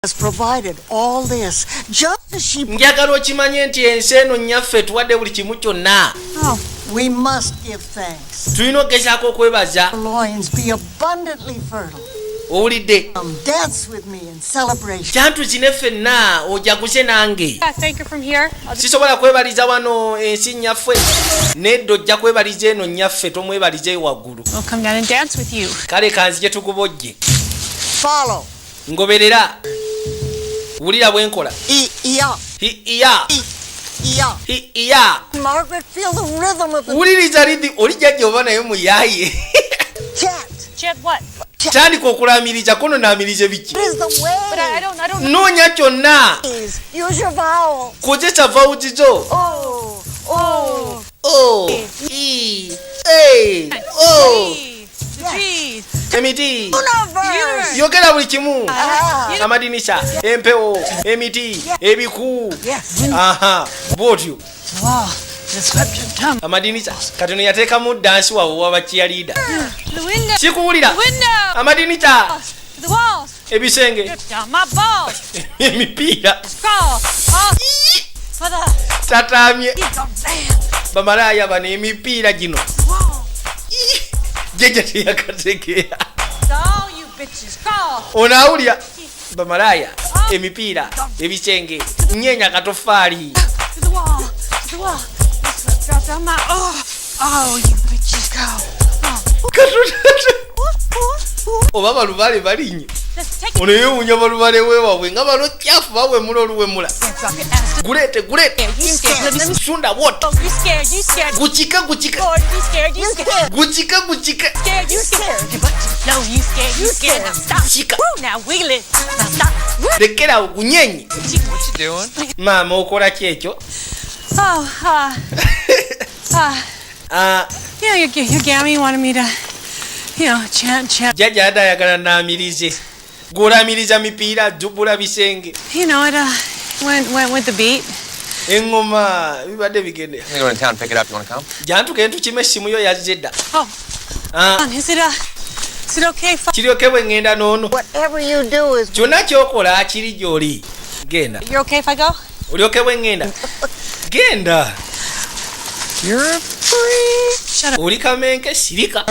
has provided all this just as she. Njagala okimanye nti ensi eno nnyaffe tuwadde buli kimu kyonna. We must give thanks. Tulina okugezaako okwebaza. Loins be abundantly fertile. Owulidde? Dance with me in celebration. Kyantuzine ffenna ojaguze nange. Thank you from here. Sisobola kwebaliza wano ensi nnyaffe. Nedda ojja kwebaliza eno nnyaffe tomwebaliza waggulu. We'll come down and dance with you. Kale kanzije tukubojje. Follow. Ngoberera. Wulira bwe nkola. Margaret, feel the rhythm of the wuliriza ridi olijjajja oba naye muyaye. Chet, what? Tandika okulamiriza kono naamirize biki. What is the way? But I don't. Noonya kyonna. Use your vowel. Kozesa vowels zo. E, A, O. G. Emiti. Universe. Yogera buli kimu. Amadinisa. Empewo, emiti, ebiku. Yes. Aha, bwotyo. Description. Amadinisa. Katono yateekamu dansi wawe w'abakyalida. The window. Sikuwulira. The window. Amadinisa. The walls. Ebisenge. Down my balls. Emipiira. Scroll. Mother. Tatamye. Bam. Bamalaya bano emipiira gino. Wall. Jeje teyakategeera. All you bitches. Scroll. Onaawulya. Bamalaya. Emipiira. Ebisenge. Nyeenya katofaali. To the wall. To the wall. Drop down my. Oh, you bitches. Go. Oba balubale balinnye. Just take it. Ono yewuunya balubale weewabwe nga balo kyafu bawemula oluwemula. Drop your ass. Guleete. You scared? Let me. Sunda woto. Oh, you scared? You scared? Gucika. Lord, you scared? You scared? Gucika. Scared? You scared? But no, you scared? You scared? Now stop. Chika. Woo, now wiggle it. Now stop. Woo. Lekera ogunyenye. What you doing? Maama okola ki ekyo? Your gammy wanted me to, chant. Jjajja adda ayagala naamirize. Gw'olamiriza mipiira jjubula bisenge. Went with the beat. Eŋŋoma bibadde bigende. I'm gonna go to town, pick it up. You wanna come? Jantuke ntukime essimu yo yazze dda. Is it okay if Kiryoke bwe ŋŋenda n'ono. Whatever you do is Kyonna ky'okola kiri gy'oli. Genda. you're okay if I go? Olyoke bwe ŋŋenda. Genda. You're a freak. Shut up. Oli kamenke sirika.